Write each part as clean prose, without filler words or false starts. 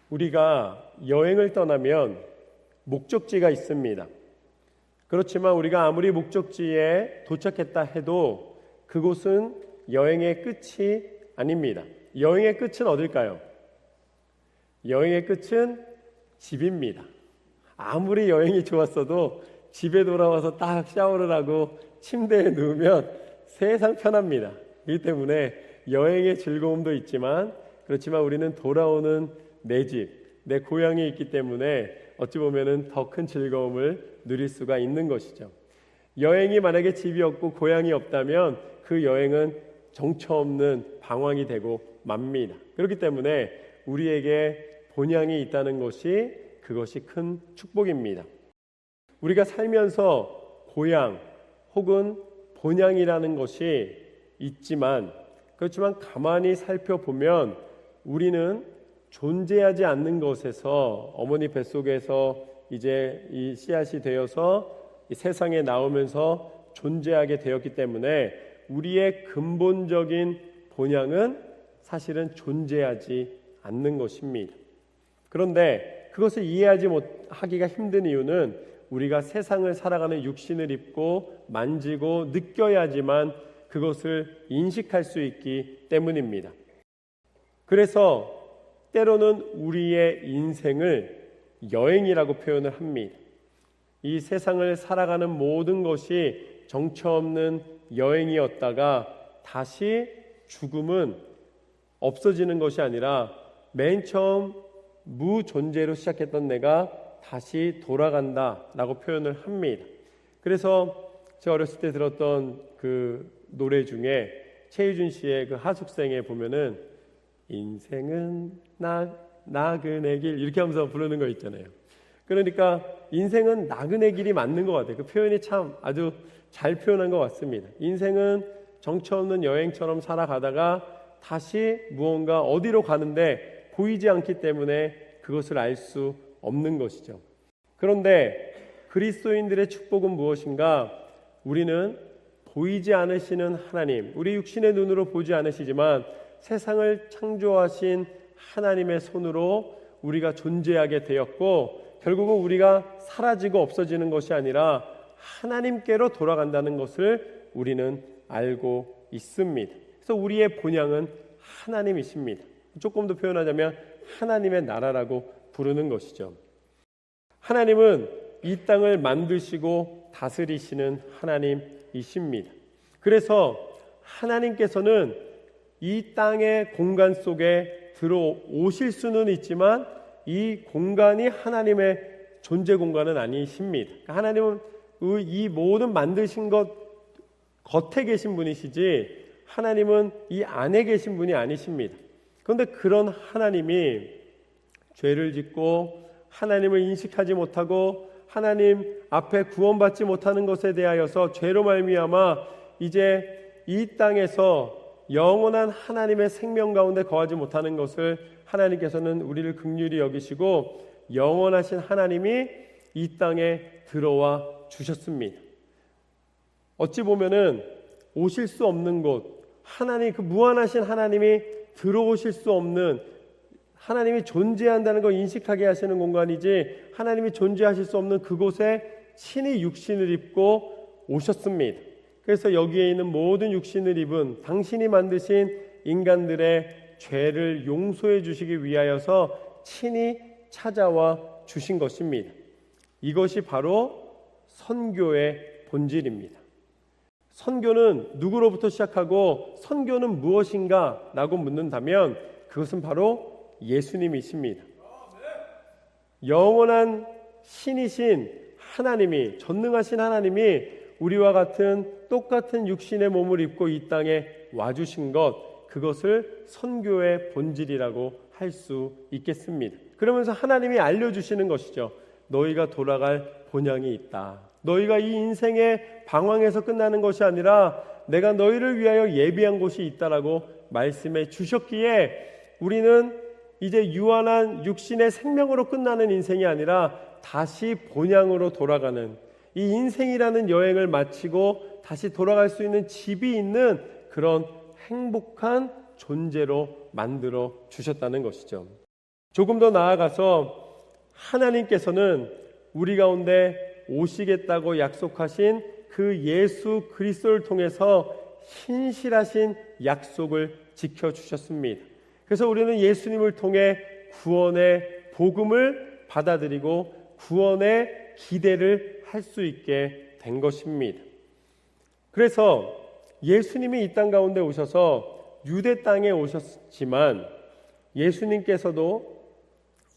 우리가 여행을 떠나면 목적지가 있습니다. 그렇지만 우리가 아무리 목적지에 도착했다 해도 그곳은 여행의 끝이 아닙니다. 여행의 끝은 어딜까요? 여행의 끝은 집입니다. 아무리 여행이 좋았어도 집에 돌아와서 딱 샤워를 하고 침대에 누우면 세상 편합니다. 그렇기 때문에 여행의 즐거움도 있지만 그렇지만 우리는 돌아오는 내 집, 내 고향이 있기 때문에 어찌 보면은 더 큰 즐거움을 누릴 수가 있는 것이죠. 여행이 만약에 집이 없고 고향이 없다면 그 여행은 정처 없는 방황이 되고 맙니다. 그렇기 때문에 우리에게 본향이 있다는 것이 그것이 큰 축복입니다. 우리가 살면서 고향 혹은 본향이라는 것이 있지만 그렇지만 가만히 살펴보면 우리는 존재하지 않는 것에서 어머니 뱃속에서 이제 이 씨앗이 되어서 이 세상에 나오면서 존재하게 되었기 때문에 우리의 근본적인 본향은 사실은 존재하지 않는 것입니다. 그런데 그것을 이해하지 못하기가 힘든 이유는 우리가 세상을 살아가는 육신을 입고 만지고 느껴야지만 그것을 인식할 수 있기 때문입니다. 그래서 때로는 우리의 인생을 여행이라고 표현을 합니다. 이 세상을 살아가는 모든 것이 정처 없는 여행이었다가 다시 죽음은 없어지는 것이 아니라 맨 처음 무존재로 시작했던 내가 다시 돌아간다라고 표현을 합니다. 그래서 제가 어렸을 때 들었던 그 노래 중에 최유준 씨의 그 하숙생에 보면은 인생은 나그네 길 이렇게 하면서 부르는 거 있잖아요. 그러니까 인생은 나그네 길이 맞는 것 같아요. 그 표현이 참 아주 잘 표현한 것 같습니다. 인생은 정처 없는 여행처럼 살아가다가 다시 무언가 어디로 가는데 보이지 않기 때문에 그것을 알 수 없는 것이죠. 그런데 그리스도인들의 축복은 무엇인가? 우리는 보이지 않으시는 하나님, 우리 육신의 눈으로 보지 않으시지만 세상을 창조하신 하나님의 손으로 우리가 존재하게 되었고 결국은 우리가 사라지고 없어지는 것이 아니라 하나님께로 돌아간다는 것을 우리는 알고 있습니다. 그래서 우리의 본향은 하나님이십니다. 조금 더 표현하자면 하나님의 나라라고 부르는 것이죠. 하나님은 이 땅을 만드시고 다스리시는 하나님이십니다. 그래서 하나님께서는 이 땅의 공간 속에 들어오실 수는 있지만 이 공간이 하나님의 존재 공간은 아니십니다. 하나님은 이 모든 만드신 것 겉에 계신 분이시지 하나님은 이 안에 계신 분이 아니십니다. 그런데 그런 하나님이 죄를 짓고 하나님을 인식하지 못하고 하나님 앞에 구원받지 못하는 것에 대하여서 죄로 말미암아 이제 이 땅에서 영원한 하나님의 생명 가운데 거하지 못하는 것을 하나님께서는 우리를 긍휼히 여기시고 영원하신 하나님이 이 땅에 들어와 주셨습니다. 어찌 보면은 오실 수 없는 곳, 하나님 그 무한하신 하나님이 들어오실 수 없는 하나님이 존재한다는 걸 인식하게 하시는 공간이지 하나님이 존재하실 수 없는 그곳에 친히 육신을 입고 오셨습니다. 그래서 여기에 있는 모든 육신을 입은 당신이 만드신 인간들의 죄를 용서해 주시기 위하여서 친히 찾아와 주신 것입니다. 이것이 바로 선교의 본질입니다. 선교는 누구로부터 시작하고 선교는 무엇인가? 라고 묻는다면 그것은 바로 예수님이십니다. 영원한 신이신 하나님이, 전능하신 하나님이 우리와 같은 똑같은 육신의 몸을 입고 이 땅에 와주신 것, 그것을 선교의 본질이라고 할 수 있겠습니다. 그러면서 하나님이 알려주시는 것이죠. 너희가 돌아갈 본향이 있다. 너희가 이 인생의 방황에서 끝나는 것이 아니라 내가 너희를 위하여 예비한 곳이 있다라고 말씀해 주셨기에 우리는 이제 유한한 육신의 생명으로 끝나는 인생이 아니라 다시 본향으로 돌아가는 이 인생이라는 여행을 마치고 다시 돌아갈 수 있는 집이 있는 그런 행복한 존재로 만들어 주셨다는 것이죠. 조금 더 나아가서 하나님께서는 우리 가운데 오시겠다고 약속하신 그 예수 그리스도를 통해서 신실하신 약속을 지켜주셨습니다. 그래서 우리는 예수님을 통해 구원의 복음을 받아들이고 구원의 기대를 할 수 있게 된 것입니다. 그래서 예수님이 이 땅 가운데 오셔서 유대 땅에 오셨지만 예수님께서도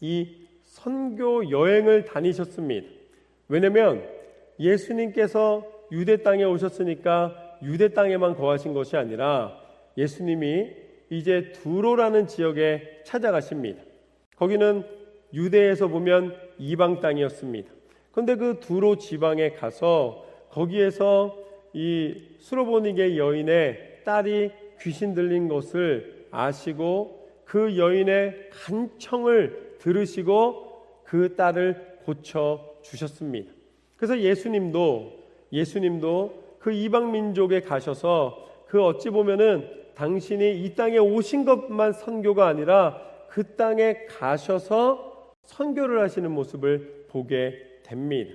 이 선교 여행을 다니셨습니다. 왜냐하면 예수님께서 유대 땅에 오셨으니까 유대 땅에만 거하신 것이 아니라 예수님이 이제 두로라는 지역에 찾아가십니다. 거기는 유대에서 보면 이방 땅이었습니다. 그런데 그 두로 지방에 가서 거기에서 이 수로보니게 여인의 딸이 귀신 들린 것을 아시고 그 여인의 간청을 들으시고 그 딸을 고쳐 주셨습니다. 그래서 예수님도 그 이방 민족에 가셔서 그 어찌 보면은 당신이 이 땅에 오신 것만 선교가 아니라 그 땅에 가셔서 선교를 하시는 모습을 보게 됩니다.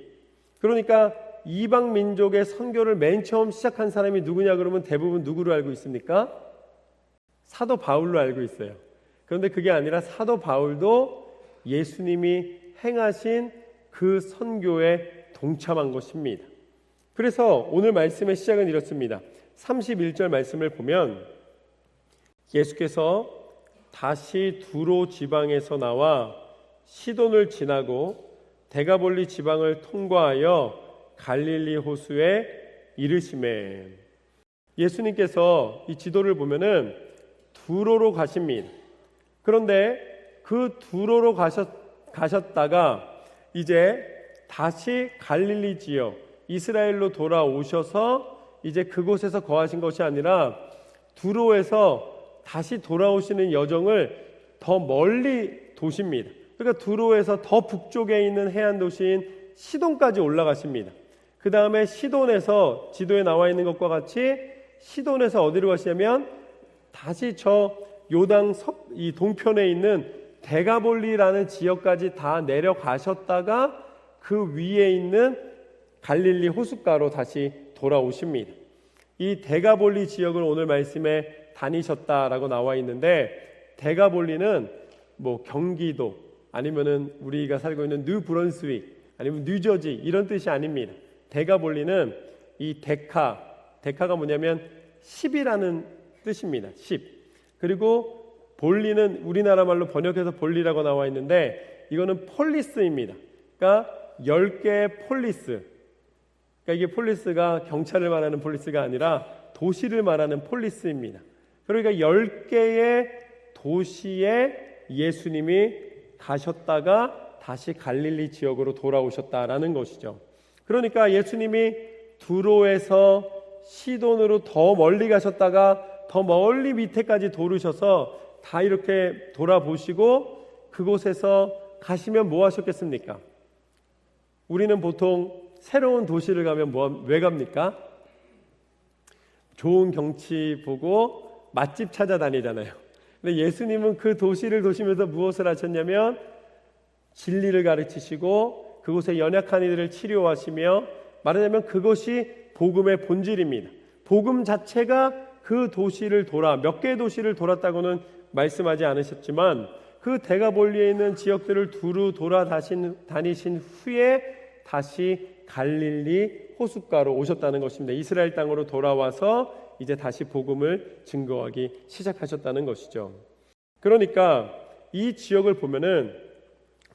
그러니까 이방 민족의 선교를 맨 처음 시작한 사람이 누구냐 그러면 대부분 누구로 알고 있습니까? 사도 바울로 알고 있어요. 그런데 그게 아니라 사도 바울도 예수님이 행하신 그 선교에 동참한 것입니다. 그래서 오늘 말씀의 시작은 이렇습니다. 31절 말씀을 보면 예수께서 다시 두로 지방에서 나와 시돈을 지나고 데가볼리 지방을 통과하여 갈릴리 호수에 이르시매. 예수님께서 이 지도를 보면은 두로로 가십니다. 그런데 그 두로로 가셨다가 이제 다시 갈릴리 지역 이스라엘로 돌아오셔서 이제 그곳에서 거하신 것이 아니라 두로에서 다시 돌아오시는 여정을 더 멀리 도십니다. 그러니까 두로에서 더 북쪽에 있는 해안 도시인 시돈까지 올라가십니다. 그 다음에 시돈에서 지도에 나와 있는 것과 같이 시돈에서 어디로 가시냐면 다시 저 요당 이 동편에 있는 데가볼리라는 지역까지 다 내려가셨다가 그 위에 있는 갈릴리 호숫가로 다시 돌아오십니다. 이 데가볼리 지역을 오늘 말씀에 다니셨다라고 나와 있는데 데가볼리는 뭐 경기도 아니면은 우리가 살고 있는 뉴브런스윅 아니면 뉴저지 이런 뜻이 아닙니다. 데가볼리는 이 데카가 뭐냐면 10이라는 뜻입니다. 10. 그리고 볼리는 우리나라 말로 번역해서 볼리라고 나와 있는데 이거는 폴리스입니다. 그러니까 10개의 폴리스. 그러니까 이게 폴리스가 경찰을 말하는 폴리스가 아니라 도시를 말하는 폴리스입니다. 그러니까 10개의 도시에 예수님이 가셨다가 다시 갈릴리 지역으로 돌아오셨다라는 것이죠. 그러니까 예수님이 두로에서 시돈으로 더 멀리 가셨다가 더 멀리 밑에까지 도르셔서 다 이렇게 돌아보시고 그곳에서 가시면 뭐 하셨겠습니까? 우리는 보통 새로운 도시를 가면 왜 갑니까? 좋은 경치 보고 맛집 찾아다니잖아요. 근데 예수님은 그 도시를 도시면서 무엇을 하셨냐면 진리를 가르치시고 그곳에 연약한 이들을 치료하시며 말하자면 그것이 복음의 본질입니다. 복음 자체가 그 도시를 몇 개의 도시를 돌았다고는 말씀하지 않으셨지만 그 데가볼리에 있는 지역들을 두루 다니신 후에 다시 갈릴리 호숫가로 오셨다는 것입니다. 이스라엘 땅으로 돌아와서 이제 다시 복음을 증거하기 시작하셨다는 것이죠. 그러니까 이 지역을 보면은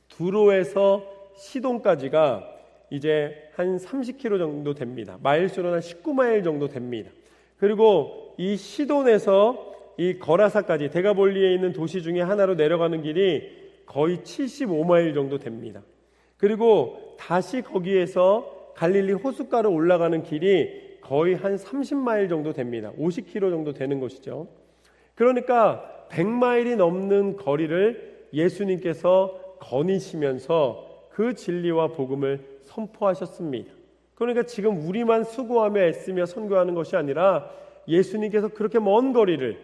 두로에서 시돈까지가 이제 한 30km 정도 됩니다. 마일수로는 한 19마일 정도 됩니다. 그리고 이 시돈에서 이 거라사까지 데가볼리에 있는 도시 중에 하나로 내려가는 길이 거의 75마일 정도 됩니다. 그리고 다시 거기에서 갈릴리 호숫가로 올라가는 길이 거의 한 30마일 정도 됩니다. 50km 정도 되는 것이죠. 그러니까 100마일이 넘는 거리를 예수님께서 거니시면서 그 진리와 복음을 선포하셨습니다. 그러니까 지금 우리만 수고하며 애쓰며 선교하는 것이 아니라 예수님께서 그렇게 먼 거리를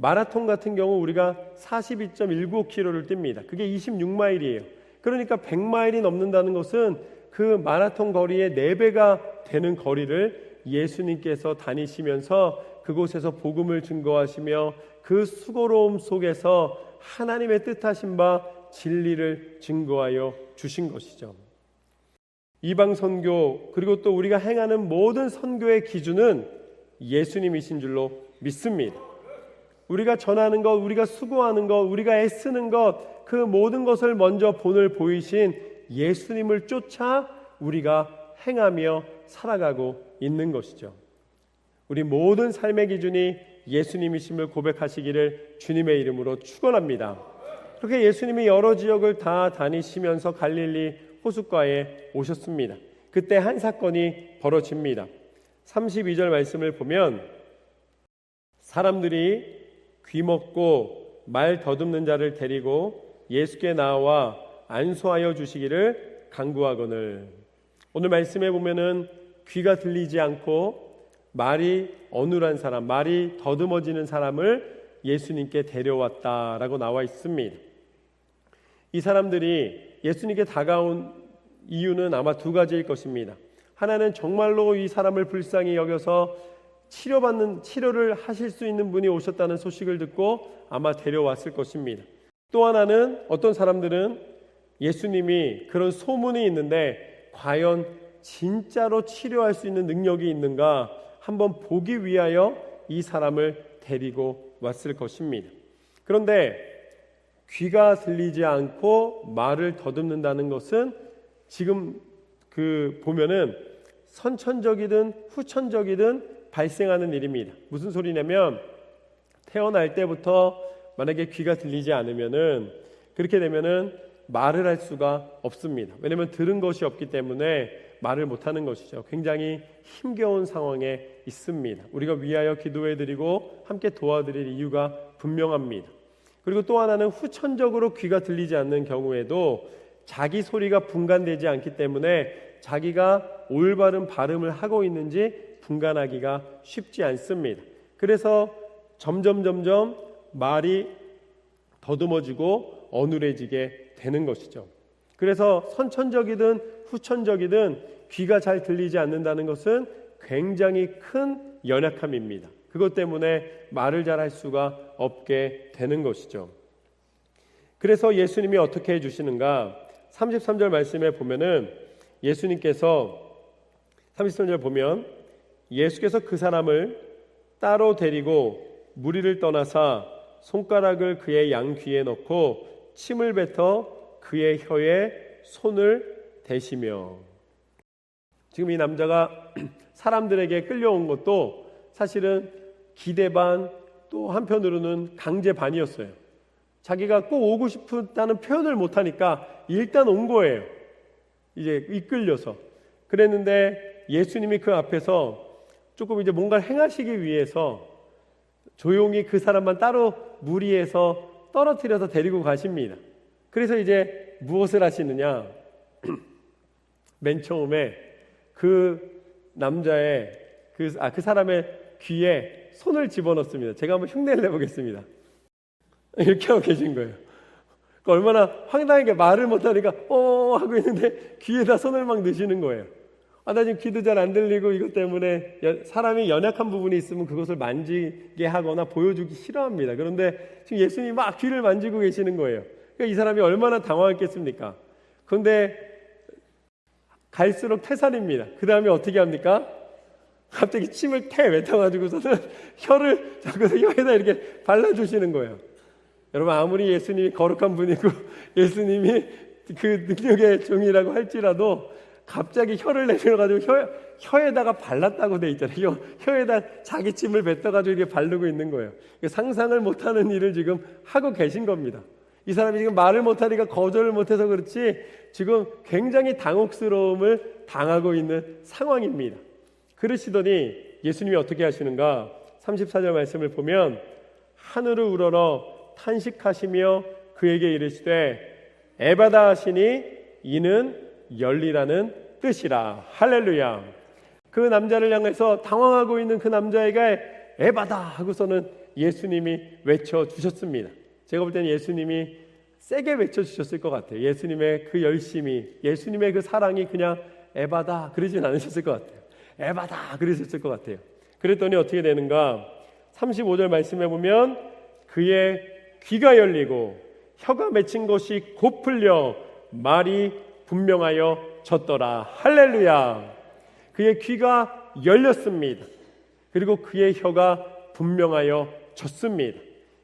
마라톤 같은 경우 우리가 42.195km를 뜁니다. 그게 26마일이에요. 그러니까 100마일이 넘는다는 것은 그 마라톤 거리의 4배가 되는 거리를 예수님께서 다니시면서 그곳에서 복음을 증거하시며 그 수고로움 속에서 하나님의 뜻하신 바 진리를 증거하여 주신 것이죠. 이방 선교 그리고 또 우리가 행하는 모든 선교의 기준은 예수님이신 줄로 믿습니다. 우리가 전하는 것, 우리가 수고하는 것, 우리가 애쓰는 것, 그 모든 것을 먼저 본을 보이신 예수님을 쫓아 우리가 행하며 살아가고 있는 것이죠. 우리 모든 삶의 기준이 예수님이심을 고백하시기를 주님의 이름으로 축원합니다. 그렇게 예수님이 여러 지역을 다 다니시면서 갈릴리 호숫가에 오셨습니다. 그때 한 사건이 벌어집니다. 32절 말씀을 보면 사람들이 귀먹고 말 더듬는 자를 데리고 예수께 나와 안수하여 주시기를 간구하거늘. 오늘 말씀에 보면은 귀가 들리지 않고 말이 어눌한 사람, 말이 더듬어지는 사람을 예수님께 데려왔다라고 나와 있습니다. 이 사람들이 예수님께 다가온 이유는 아마 두 가지일 것입니다. 하나는 정말로 이 사람을 불쌍히 여겨서 치료를 하실 수 있는 분이 오셨다는 소식을 듣고 아마 데려왔을 것입니다. 또 하나는 어떤 사람들은 예수님이 그런 소문이 있는데 과연 진짜로 치료할 수 있는 능력이 있는가 한번 보기 위하여 이 사람을 데리고 왔을 것입니다. 그런데 귀가 들리지 않고 말을 더듬는다는 것은 지금 보면은 선천적이든 후천적이든 발생하는 일입니다. 무슨 소리냐면 태어날 때부터 만약에 귀가 들리지 않으면은 그렇게 되면은 말을 할 수가 없습니다. 왜냐하면 들은 것이 없기 때문에 말을 못하는 것이죠. 굉장히 힘겨운 상황에 있습니다. 우리가 위하여 기도해드리고 함께 도와드릴 이유가 분명합니다. 그리고 또 하나는 후천적으로 귀가 들리지 않는 경우에도 자기 소리가 분간되지 않기 때문에 자기가 올바른 발음을 하고 있는지 분간하기가 쉽지 않습니다. 그래서 점점 말이 더듬어지고 어눌해지게 되는 것이죠. 그래서 선천적이든 후천적이든 귀가 잘 들리지 않는다는 것은 굉장히 큰 연약함입니다. 그것 때문에 말을 잘 할 수가 없게 되는 것이죠. 그래서 예수님이 어떻게 해주시는가? 33절 말씀에 보면은 예수님께서 33절 보면 예수께서 그 사람을 따로 데리고 무리를 떠나사 손가락을 그의 양귀에 넣고 침을 뱉어 그의 혀에 손을 대시며. 지금 이 남자가 사람들에게 끌려온 것도 사실은 기대 반 또 한편으로는 강제 반이었어요. 자기가 꼭 오고 싶다는 표현을 못하니까 일단 온 거예요. 이제 이끌려서. 그랬는데 예수님이 그 앞에서 조금 이제 뭔가를 행하시기 위해서 조용히 그 사람만 따로 무리해서 떨어뜨려서 데리고 가십니다. 그래서 이제 무엇을 하시느냐? 맨 처음에 그 남자의 그 사람의 귀에 손을 집어넣습니다. 제가 한번 흉내를 내보겠습니다. 이렇게 하고 계신 거예요. 얼마나 황당하게 말을 못하니까 하고 있는데 귀에다 손을 막 넣으시는 거예요. 나 지금 귀도 잘 안 들리고 이것 때문에 사람이 연약한 부분이 있으면 그것을 만지게 하거나 보여주기 싫어합니다. 그런데 지금 예수님이 막 귀를 만지고 계시는 거예요. 그러니까 이 사람이 얼마나 당황했겠습니까? 그런데 갈수록 태산입니다. 그 다음에 어떻게 합니까? 갑자기 침을 뱉어가지고서는 혀를 자꾸 혀에다 이렇게 발라주시는 거예요. 여러분 아무리 예수님이 거룩한 분이고 예수님이 그 능력의 종이라고 할지라도 갑자기 혀를 내밀어가지고 혀에다가 발랐다고 돼 있잖아요. 혀에다 자기 침을 뱉어가지고 이렇게 바르고 있는 거예요. 상상을 못하는 일을 지금 하고 계신 겁니다. 이 사람이 지금 말을 못하니까 거절을 못해서 그렇지 지금 굉장히 당혹스러움을 당하고 있는 상황입니다. 그러시더니 예수님이 어떻게 하시는가? 34절 말씀을 보면 하늘을 우러러 탄식하시며 그에게 이르시되 에바다 하시니 이는 열리라는 뜻이라. 할렐루야. 그 남자를 향해서 당황하고 있는 그 남자에게 에바다 하고서는 예수님이 외쳐주셨습니다. 제가 볼 때는 예수님이 세게 외쳐주셨을 것 같아요. 예수님의 그 열심이, 예수님의 그 사랑이 그냥 에바다 그러진 않으셨을 것 같아요. 에바다 그러셨을 것 같아요. 그랬더니 어떻게 되는가? 35절 말씀해 보면 그의 귀가 열리고 혀가 맺힌 것이 곧 풀려 말이 분명하여 졌더라. 할렐루야. 그의 귀가 열렸습니다. 그리고 그의 혀가 분명하여 졌습니다.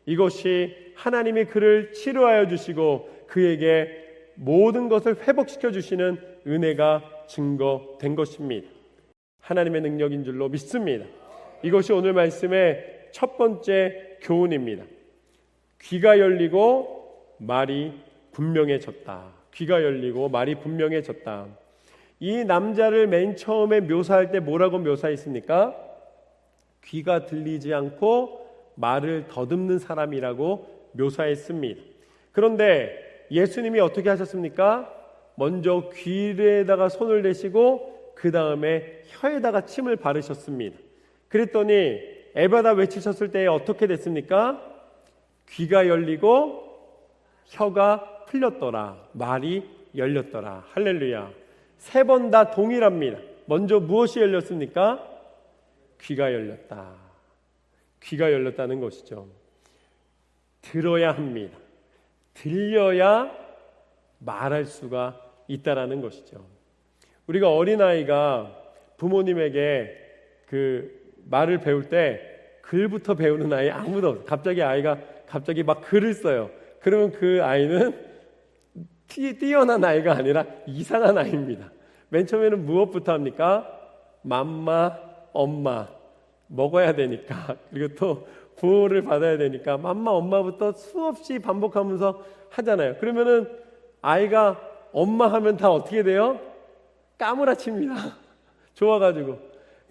이것이 하나님이 그를 치료하여 주시고 그에게 모든 것을 회복시켜 주시는 은혜가 증거된 것입니다. 하나님의 능력인 줄로 믿습니다. 이것이 오늘 말씀의 첫 번째 교훈입니다. 귀가 열리고 말이 분명해졌다. 귀가 열리고 말이 분명해졌다. 이 남자를 맨 처음에 묘사할 때 뭐라고 묘사했습니까? 귀가 들리지 않고 말을 더듬는 사람이라고 묘사했습니다. 그런데 예수님이 어떻게 하셨습니까? 먼저 귀에다가 손을 대시고 그 다음에 혀에다가 침을 바르셨습니다. 그랬더니 에바다 외치셨을 때 어떻게 됐습니까? 귀가 열리고 혀가 풀렸더라. 말이 열렸더라. 할렐루야. 세 번 다 동일합니다. 먼저 무엇이 열렸습니까? 귀가 열렸다. 귀가 열렸다는 것이죠. 들어야 합니다. 들려야 말할 수가 있다라는 것이죠. 우리가 어린아이가 부모님에게 그 말을 배울 때 글부터 배우는 아이 아무도 없어요. 갑자기 아이가 막 글을 써요. 그러면 그 아이는 뛰어난 아이가 아니라 이상한 아이입니다. 맨 처음에는 무엇부터 합니까? 맘마, 엄마 먹어야 되니까, 그리고 또 보호를 받아야 되니까 맘마, 엄마부터 수없이 반복하면서 하잖아요. 그러면은 아이가 엄마 하면 다 어떻게 돼요? 까무라칩니다. 좋아가지고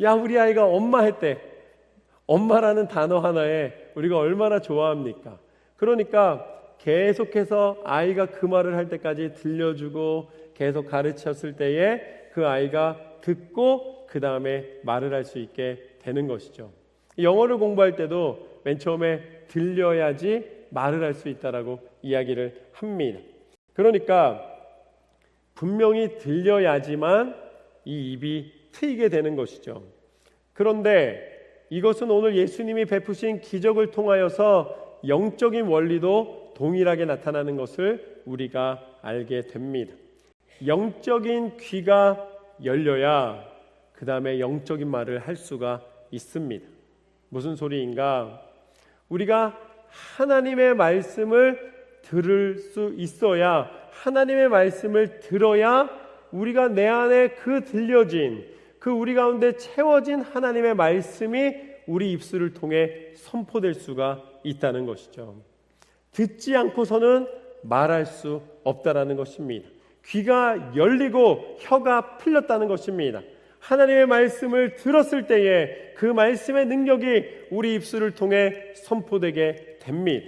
야, 우리 아이가 엄마 했대. 엄마라는 단어 하나에 우리가 얼마나 좋아합니까? 그러니까 계속해서 아이가 그 말을 할 때까지 들려주고 계속 가르쳤을 때에 그 아이가 듣고 그 다음에 말을 할 수 있게 되는 것이죠. 영어를 공부할 때도 맨 처음에 들려야지 말을 할 수 있다라고 이야기를 합니다. 그러니까 분명히 들려야지만 이 입이 트이게 되는 것이죠. 그런데 이것은 오늘 예수님이 베푸신 기적을 통하여서 영적인 원리도 동일하게 나타나는 것을 우리가 알게 됩니다. 영적인 귀가 열려야 그 다음에 영적인 말을 할 수가 있습니다. 무슨 소리인가? 우리가 하나님의 말씀을 들을 수 있어야, 하나님의 말씀을 들어야 우리가 내 안에 그 들려진, 그 우리 가운데 채워진 하나님의 말씀이 우리 입술을 통해 선포될 수가 있다는 것이죠. 듣지 않고서는 말할 수 없다라는 것입니다. 귀가 열리고 혀가 풀렸다는 것입니다. 하나님의 말씀을 들었을 때에 그 말씀의 능력이 우리 입술을 통해 선포되게 됩니다.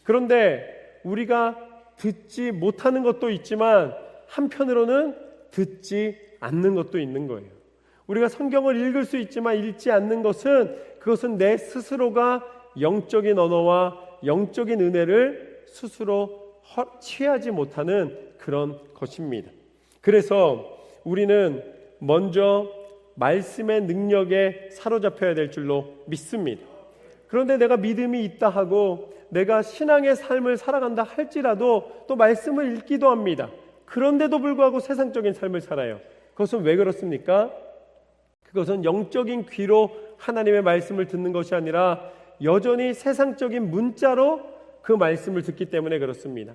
그런데 우리가 듣지 못하는 것도 있지만 한편으로는 듣지 않는 것도 있는 거예요. 우리가 성경을 읽을 수 있지만 읽지 않는 것은, 그것은 내 스스로가 영적인 언어와 영적인 은혜를 스스로 취하지 못하는 그런 것입니다. 그래서 우리는 먼저 말씀의 능력에 사로잡혀야 될 줄로 믿습니다. 그런데 내가 믿음이 있다 하고 내가 신앙의 삶을 살아간다 할지라도 또 말씀을 읽기도 합니다. 그런데도 불구하고 세상적인 삶을 살아요. 그것은 왜 그렇습니까? 그것은 영적인 귀로 하나님의 말씀을 듣는 것이 아니라 여전히 세상적인 문자로 그 말씀을 듣기 때문에 그렇습니다.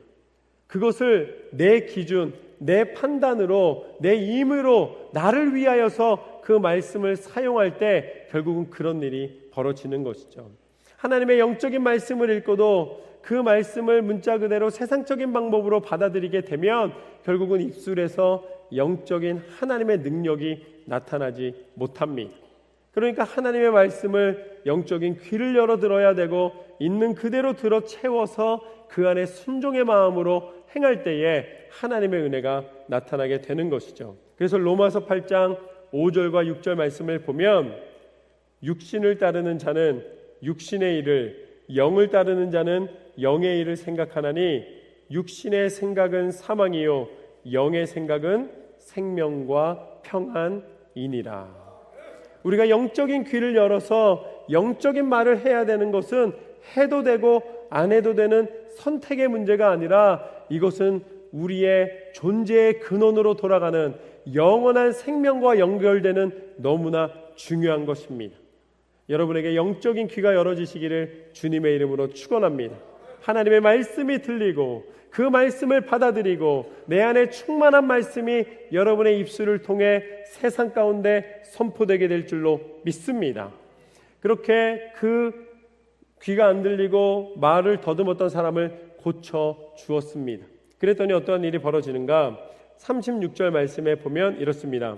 그것을 내 기준, 내 판단으로, 내 임의로 나를 위하여서 그 말씀을 사용할 때 결국은 그런 일이 벌어지는 것이죠. 하나님의 영적인 말씀을 읽고도 그 말씀을 문자 그대로 세상적인 방법으로 받아들이게 되면 결국은 입술에서 영적인 하나님의 능력이 나타나지 못합니다. 그러니까 하나님의 말씀을 영적인 귀를 열어 들어야 되고 있는 그대로 들어 채워서 그 안에 순종의 마음으로 행할 때에 하나님의 은혜가 나타나게 되는 것이죠. 그래서 로마서 8장 5절과 6절 말씀을 보면 육신을 따르는 자는 육신의 일을, 영을 따르는 자는 영의 일을 생각하나니 육신의 생각은 사망이요 영의 생각은 생명과 평안이니라. 우리가 영적인 귀를 열어서 영적인 말을 해야 되는 것은 해도 되고 안 해도 되는 선택의 문제가 아니라 이것은 우리의 존재의 근원으로 돌아가는 영원한 생명과 연결되는 너무나 중요한 것입니다. 여러분에게 영적인 귀가 열어지시기를 주님의 이름으로 축원합니다. 하나님의 말씀이 들리고 그 말씀을 받아들이고 내 안에 충만한 말씀이 여러분의 입술을 통해 세상 가운데 선포되게 될 줄로 믿습니다. 그렇게 그 귀가 안 들리고 말을 더듬었던 사람을 고쳐 주었습니다. 그랬더니 어떠한 일이 벌어지는가? 36절 말씀에 보면 이렇습니다.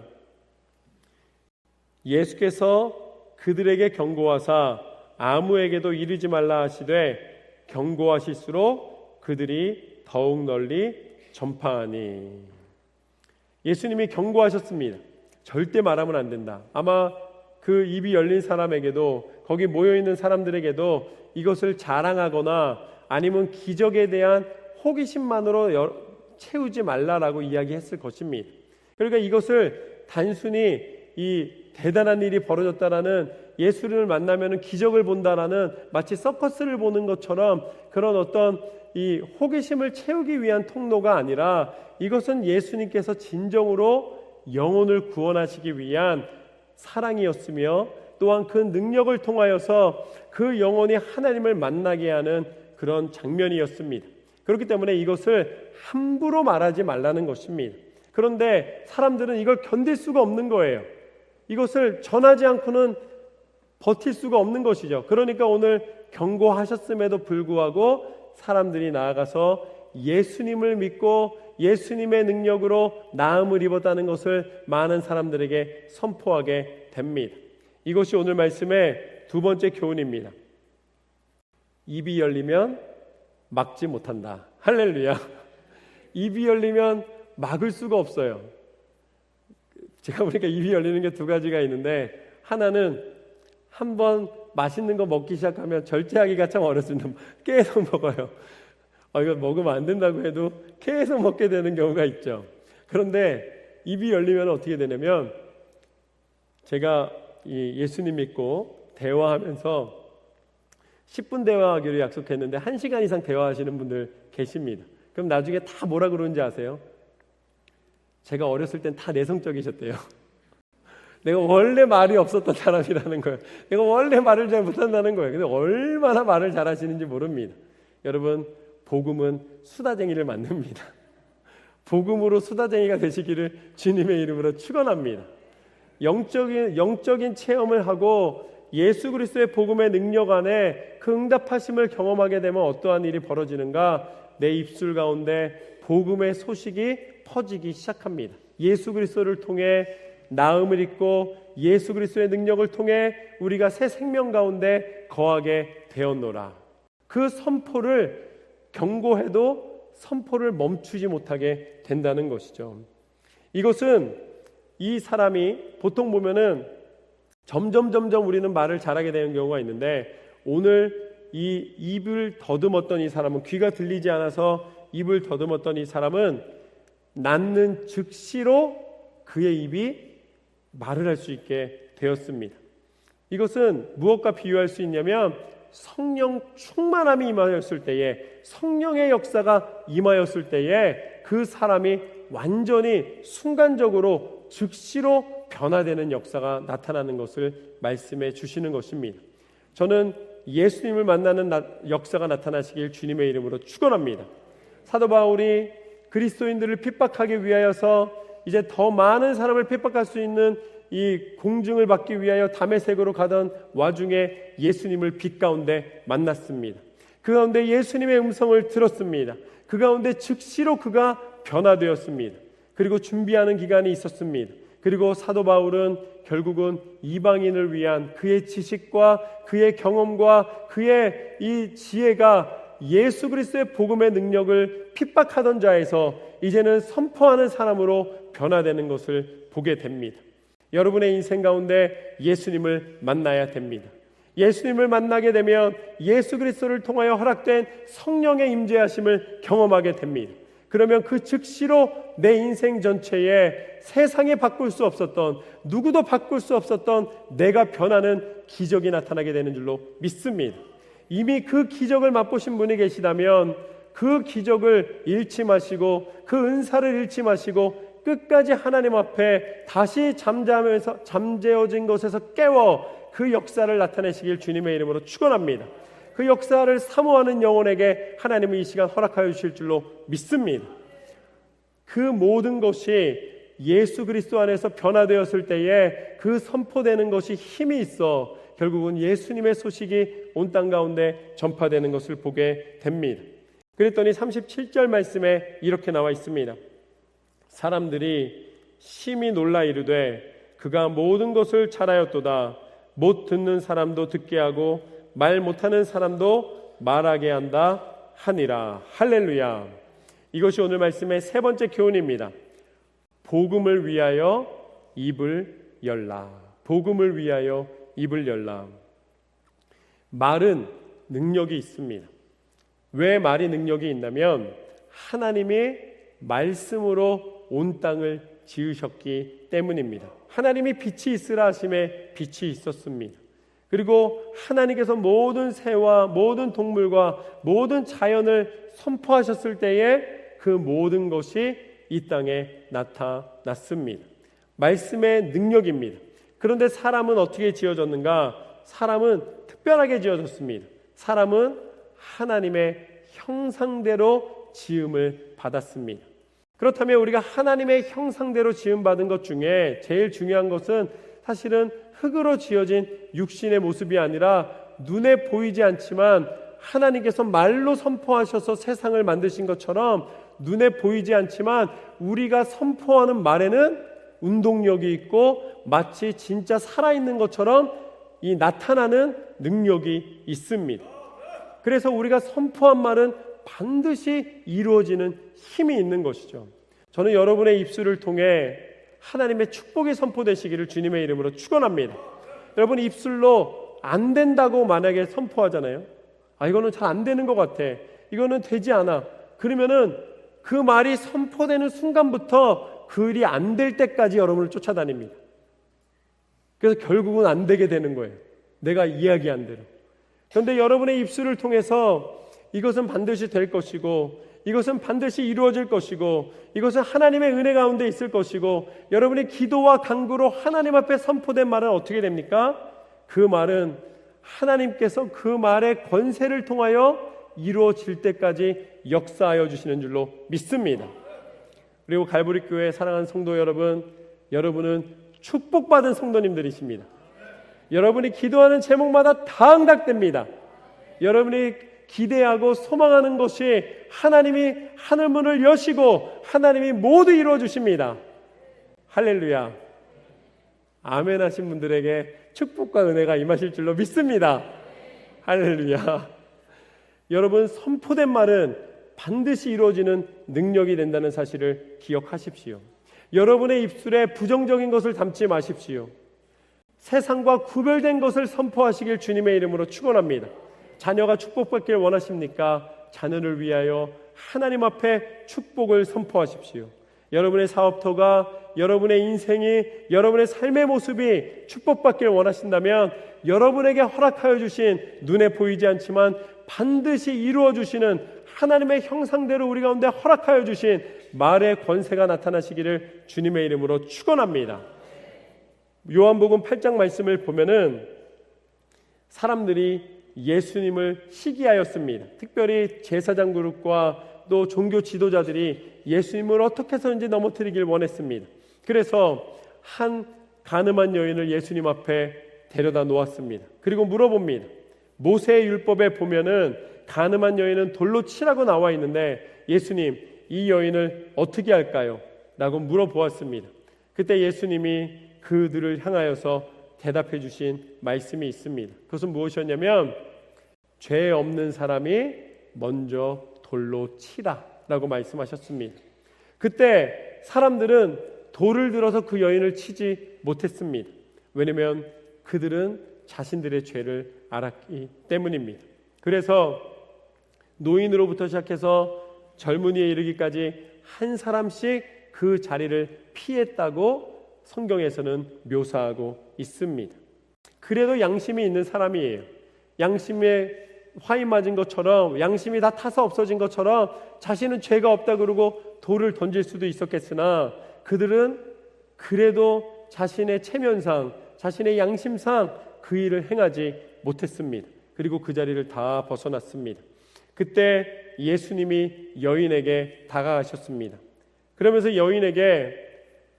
예수께서 그들에게 경고하사 아무에게도 이르지 말라 하시되 경고하실수록 그들이 더욱 널리 전파하니. 예수님이 경고하셨습니다. 절대 말하면 안 된다. 아마 그 입이 열린 사람에게도 거기 모여있는 사람들에게도 이것을 자랑하거나 아니면 기적에 대한 호기심만으로 채우지 말라라고 이야기했을 것입니다. 그러니까 이것을 단순히 이 대단한 일이 벌어졌다라는, 예수를 만나면 기적을 본다라는 마치 서커스를 보는 것처럼 그런 어떤 이 호기심을 채우기 위한 통로가 아니라 이것은 예수님께서 진정으로 영혼을 구원하시기 위한 사랑이었으며 또한 그 능력을 통하여서 그 영혼이 하나님을 만나게 하는 그런 장면이었습니다. 그렇기 때문에 이것을 함부로 말하지 말라는 것입니다. 그런데 사람들은 이걸 견딜 수가 없는 거예요. 이것을 전하지 않고는 버틸 수가 없는 것이죠. 그러니까 오늘 경고하셨음에도 불구하고 사람들이 나아가서 예수님을 믿고 예수님의 능력으로 나음을 입었다는 것을 많은 사람들에게 선포하게 됩니다. 이것이 오늘 말씀의 두 번째 교훈입니다. 입이 열리면 막지 못한다. 할렐루야. 입이 열리면 막을 수가 없어요. 제가 보니까 입이 열리는 게 두 가지가 있는데, 하나는 한번 맛있는 거 먹기 시작하면 절제하기가 참 어렵습니다. 계속 먹어요. 이거 먹으면 안 된다고 해도 계속 먹게 되는 경우가 있죠. 그런데 입이 열리면 어떻게 되냐면, 제가 이 예수님 믿고 대화하면서 10분 대화하기로 약속했는데 1시간 이상 대화하시는 분들 계십니다. 그럼 나중에 다 뭐라 그러는지 아세요? 제가 어렸을 땐 다 내성적이셨대요. 내가 원래 말이 없었던 사람이라는 거예요. 내가 원래 말을 잘 못한다는 거예요. 근데 얼마나 말을 잘하시는지 모릅니다. 여러분, 복음은 수다쟁이를 만듭니다. 복음으로 수다쟁이가 되시기를 주님의 이름으로 축원합니다. 영적인 체험을 하고 예수 그리스도의 복음의 능력 안에 그 응답하심을 경험하게 되면 어떠한 일이 벌어지는가? 내 입술 가운데 복음의 소식이 퍼지기 시작합니다. 예수 그리스도를 통해 나음을 입고 예수 그리스도의 능력을 통해 우리가 새 생명 가운데 거하게 되었노라. 그 선포를 경고해도 선포를 멈추지 못하게 된다는 것이죠. 이것은 이 사람이 보통 보면은 점점 우리는 말을 잘하게 되는 경우가 있는데, 오늘 이 입을 더듬었던 이 사람은, 귀가 들리지 않아서 입을 더듬었던 이 사람은 낳는 즉시로 그의 입이 말을 할 수 있게 되었습니다. 이것은 무엇과 비유할 수 있냐면, 성령 충만함이 임하였을 때에, 성령의 역사가 임하였을 때에 그 사람이 완전히 순간적으로 즉시로 변화되는 역사가 나타나는 것을 말씀해 주시는 것입니다. 저는 예수님을 만나는 역사가 나타나시길 주님의 이름으로 축원합니다. 사도 바울이 그리스도인들을 핍박하기 위하여서 이제 더 많은 사람을 핍박할 수 있는 이 공증을 받기 위하여 다메섹으로 가던 와중에 예수님을 빛 가운데 만났습니다. 그 가운데 예수님의 음성을 들었습니다. 그 가운데 즉시로 그가 변화되었습니다. 그리고 준비하는 기간이 있었습니다. 그리고 사도 바울은 결국은 이방인을 위한 그의 지식과 그의 경험과 그의 이 지혜가 예수 그리스도의 복음의 능력을 핍박하던 자에서 이제는 선포하는 사람으로 변화되는 것을 보게 됩니다. 여러분의 인생 가운데 예수님을 만나야 됩니다. 예수님을 만나게 되면 예수 그리스도를 통하여 허락된 성령의 임재하심을 경험하게 됩니다. 그러면 그 즉시로 내 인생 전체에 세상에 바꿀 수 없었던, 누구도 바꿀 수 없었던 내가 변하는 기적이 나타나게 되는 줄로 믿습니다. 이미 그 기적을 맛보신 분이 계시다면 그 기적을 잃지 마시고, 그 은사를 잃지 마시고 끝까지 하나님 앞에 다시 잠재워진 것에서 깨워 그 역사를 나타내시길 주님의 이름으로 축원합니다. 그 역사를 사모하는 영혼에게 하나님은 이 시간 허락하여 주실 줄로 믿습니다. 그 모든 것이 예수 그리스도 안에서 변화되었을 때에 그 선포되는 것이 힘이 있어 결국은 예수님의 소식이 온 땅 가운데 전파되는 것을 보게 됩니다. 그랬더니 37절 말씀에 이렇게 나와 있습니다. 사람들이 심히 놀라 이르되 그가 모든 것을 잘하였도다. 못 듣는 사람도 듣게 하고 말 못하는 사람도 말하게 한다 하니라. 할렐루야. 이것이 오늘 말씀의 세 번째 교훈입니다. 복음을 위하여 입을 열라. 복음을 위하여 입을 열라. 말은 능력이 있습니다. 왜 말이 능력이 있냐면 하나님이 말씀으로 온 땅을 지으셨기 때문입니다. 하나님이 빛이 있으라 하심에 빛이 있었습니다. 그리고 하나님께서 모든 새와 모든 동물과 모든 자연을 선포하셨을 때에 그 모든 것이 이 땅에 나타났습니다. 말씀의 능력입니다. 그런데 사람은 어떻게 지어졌는가? 사람은 특별하게 지어졌습니다. 사람은 하나님의 형상대로 지음을 받았습니다. 그렇다면 우리가 하나님의 형상대로 지음받은 것 중에 제일 중요한 것은 사실은 흙으로 지어진 육신의 모습이 아니라 눈에 보이지 않지만 하나님께서 말로 선포하셔서 세상을 만드신 것처럼 눈에 보이지 않지만 우리가 선포하는 말에는 운동력이 있고 마치 진짜 살아있는 것처럼 이 나타나는 능력이 있습니다. 그래서 우리가 선포한 말은 반드시 이루어지는 힘이 있는 것이죠. 저는 여러분의 입술을 통해 하나님의 축복이 선포되시기를 주님의 이름으로 축원합니다. 여러분 입술로 안 된다고 만약에 선포하잖아요. 이거는 잘 안 되는 것 같아. 이거는 되지 않아. 그러면은 그 말이 선포되는 순간부터 그 일이 안 될 때까지 여러분을 쫓아다닙니다. 그래서 결국은 안 되게 되는 거예요. 내가 이야기한 대로. 그런데 여러분의 입술을 통해서 이것은 반드시 될 것이고 이것은 반드시 이루어질 것이고 이것은 하나님의 은혜 가운데 있을 것이고 여러분의 기도와 간구로 하나님 앞에 선포된 말은 어떻게 됩니까? 그 말은 하나님께서 그 말의 권세를 통하여 이루어질 때까지 역사하여 주시는 줄로 믿습니다. 그리고 갈보리 교회 사랑하는 성도 여러분, 여러분은 축복받은 성도님들이십니다. 여러분이 기도하는 제목마다 다 응답됩니다. 여러분이 기대하고 소망하는 것이 하나님이 하늘문을 여시고 하나님이 모두 이루어 주십니다. 할렐루야. 아멘 하신 분들에게 축복과 은혜가 임하실 줄로 믿습니다. 할렐루야. 여러분 선포된 말은 반드시 이루어지는 능력이 된다는 사실을 기억하십시오. 여러분의 입술에 부정적인 것을 담지 마십시오. 세상과 구별된 것을 선포하시길 주님의 이름으로 축원합니다. 자녀가 축복받길 원하십니까? 자녀를 위하여 하나님 앞에 축복을 선포하십시오. 여러분의 사업터가, 여러분의 인생이, 여러분의 삶의 모습이 축복받길 원하신다면 여러분에게 허락하여 주신 눈에 보이지 않지만 반드시 이루어 주시는 하나님의 형상대로 우리 가운데 허락하여 주신 말의 권세가 나타나시기를 주님의 이름으로 축원합니다. 요한복음 8장 말씀을 보면은 사람들이 예수님을 시기하였습니다. 특별히 제사장 그룹과 또 종교 지도자들이 예수님을 어떻게 해서든지 넘어뜨리길 원했습니다. 그래서 한 가늠한 여인을 예수님 앞에 데려다 놓았습니다. 그리고 물어봅니다. 모세의 율법에 보면은 가늠한 여인은 돌로 치라고 나와 있는데 예수님 이 여인을 어떻게 할까요? 라고 물어보았습니다. 그때 예수님이 그들을 향하여서 대답해 주신 말씀이 있습니다. 그것은 무엇이었냐면 죄 없는 사람이 먼저 돌로 치라 라고 말씀하셨습니다. 그때 사람들은 돌을 들어서 그 여인을 치지 못했습니다. 왜냐하면 그들은 자신들의 죄를 알았기 때문입니다. 그래서 노인으로부터 시작해서 젊은이에 이르기까지 한 사람씩 그 자리를 피했다고 성경에서는 묘사하고 있습니다. 그래도 양심이 있는 사람이에요. 양심에 화인 맞은 것처럼, 양심이 다 타서 없어진 것처럼 자신은 죄가 없다 그러고 돌을 던질 수도 있었겠으나 그들은 그래도 자신의 체면상, 자신의 양심상 그 일을 행하지 못했습니다. 그리고 그 자리를 다 벗어났습니다. 그때 예수님이 여인에게 다가가셨습니다. 그러면서 여인에게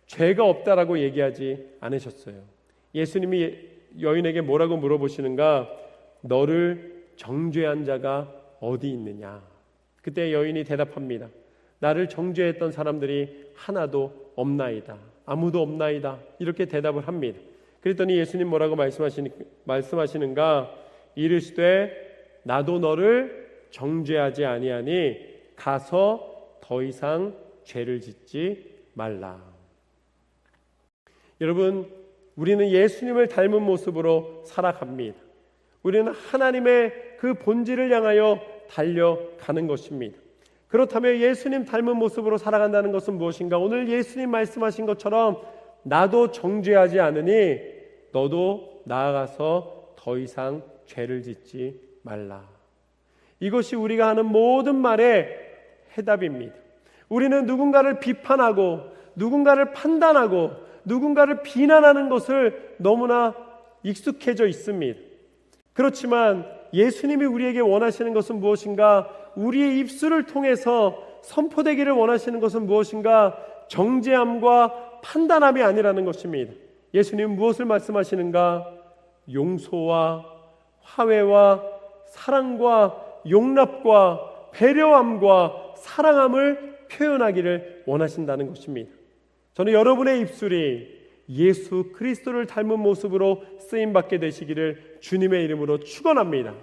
죄가 없다라고 얘기하지 않으셨어요. 예수님이 여인에게 뭐라고 물어보시는가? 너를 정죄한 자가 어디 있느냐? 그때 여인이 대답합니다. 나를 정죄했던 사람들이 하나도 없나이다. 아무도 없나이다. 이렇게 대답을 합니다. 그랬더니 예수님 뭐라고 말씀하시는가? 이르시되 나도 너를 정죄하지 아니하니 가서 더 이상 죄를 짓지 말라. 여러분, 우리는 예수님을 닮은 모습으로 살아갑니다. 우리는 하나님의 그 본질을 향하여 달려가는 것입니다. 그렇다면 예수님 닮은 모습으로 살아간다는 것은 무엇인가? 오늘 예수님 말씀하신 것처럼 나도 정죄하지 않으니 너도 나아가서 더 이상 죄를 짓지 말라. 이것이 우리가 하는 모든 말의 해답입니다. 우리는 누군가를 비판하고 누군가를 판단하고 누군가를 비난하는 것을 너무나 익숙해져 있습니다. 그렇지만 예수님이 우리에게 원하시는 것은 무엇인가? 우리의 입술을 통해서 선포되기를 원하시는 것은 무엇인가? 정죄함과 판단함이 아니라는 것입니다. 예수님은 무엇을 말씀하시는가? 용서와 화해와 사랑과 용납과 배려함과 사랑함을 표현하기를 원하신다는 것입니다. 저는 여러분의 입술이 예수 그리스도를 닮은 모습으로 쓰임받게 되시기를 주님의 이름으로 축원합니다.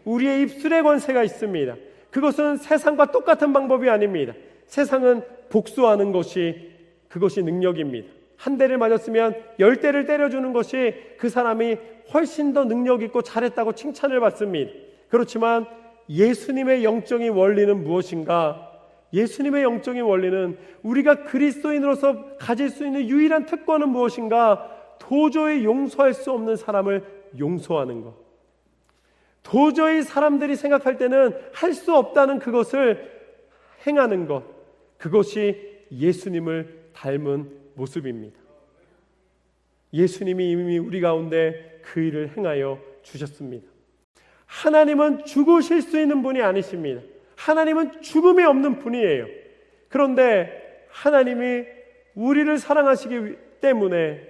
우리의 입술에 권세가 있습니다. 그것은 세상과 똑같은 방법이 아닙니다. 세상은 복수하는 것이 그것이 능력입니다. 한 대를 맞았으면 10대를 때려주는 것이 그 사람이 훨씬 더 능력 있고 잘했다고 칭찬을 받습니다. 그렇지만 예수님의 영적인 원리는 무엇인가? 예수님의 영적인 원리는 우리가 그리스도인으로서 가질 수 있는 유일한 특권은 무엇인가? 도저히 용서할 수 없는 사람을 용서하는 것. 도저히 사람들이 생각할 때는 할 수 없다는 그것을 행하는 것. 그것이 예수님을 닮은 모습입니다. 예수님이 이미 우리 가운데 그 일을 행하여 주셨습니다. 하나님은 죽으실 수 있는 분이 아니십니다. 하나님은 죽음이 없는 분이에요. 그런데 하나님이 우리를 사랑하시기 때문에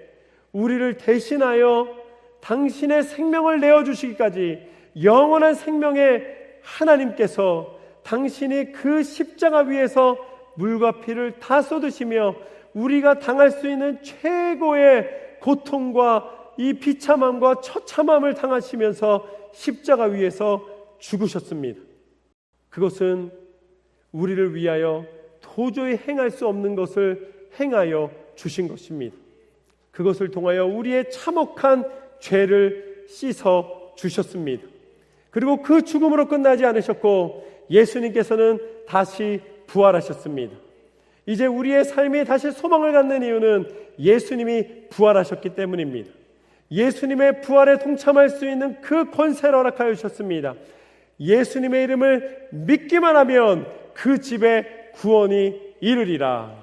우리를 대신하여 당신의 생명을 내어주시기까지 영원한 생명의 하나님께서 당신이 그 십자가 위에서 물과 피를 다 쏟으시며 우리가 당할 수 있는 최고의 고통과 이 비참함과 처참함을 당하시면서 십자가 위에서 죽으셨습니다. 그것은 우리를 위하여 도저히 행할 수 없는 것을 행하여 주신 것입니다. 그것을 통하여 우리의 참혹한 죄를 씻어 주셨습니다. 그리고 그 죽음으로 끝나지 않으셨고 예수님께서는 다시 부활하셨습니다. 이제 우리의 삶이 다시 소망을 갖는 이유는 예수님이 부활하셨기 때문입니다. 예수님의 부활에 동참할 수 있는 그 권세를 허락하여 주셨습니다. 예수님의 이름을 믿기만 하면 그 집에 구원이 이르리라.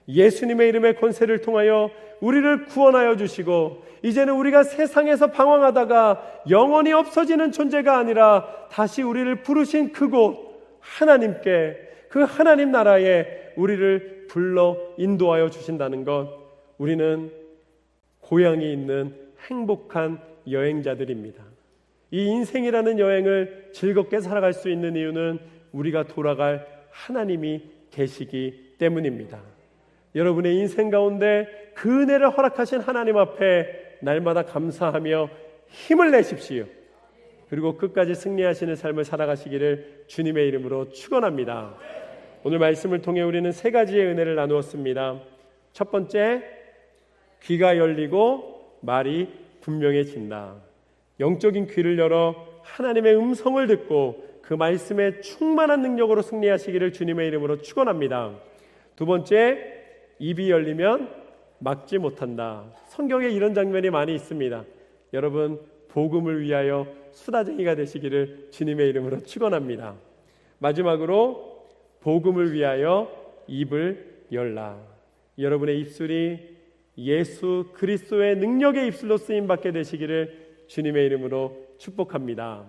예수님의 이름의 권세를 통하여 우리를 구원하여 주시고 이제는 우리가 세상에서 방황하다가 영원히 없어지는 존재가 아니라 다시 우리를 부르신 그곳 하나님께 그 하나님 나라에 우리를 불러 인도하여 주신다는 것, 우리는 고향이 있는 행복한 여행자들입니다. 이 인생이라는 여행을 즐겁게 살아갈 수 있는 이유는 우리가 돌아갈 하나님이 계시기 때문입니다. 여러분의 인생 가운데 그 은혜를 허락하신 하나님 앞에 날마다 감사하며 힘을 내십시오. 그리고 끝까지 승리하시는 삶을 살아가시기를 주님의 이름으로 축원합니다. 오늘 말씀을 통해 우리는 세 가지의 은혜를 나누었습니다. 첫 번째, 귀가 열리고 말이 분명해진다. 영적인 귀를 열어 하나님의 음성을 듣고 그 말씀에 충만한 능력으로 승리하시기를 주님의 이름으로 축원합니다. 두 번째, 입이 열리면 막지 못한다. 성경에 이런 장면이 많이 있습니다. 여러분, 복음을 위하여 수다쟁이가 되시기를 주님의 이름으로 축원합니다. 마지막으로 복음을 위하여 입을 열라. 여러분의 입술이 예수 그리스도의 능력의 입술로 쓰임 받게 되시기를 주님의 이름으로 축복합니다.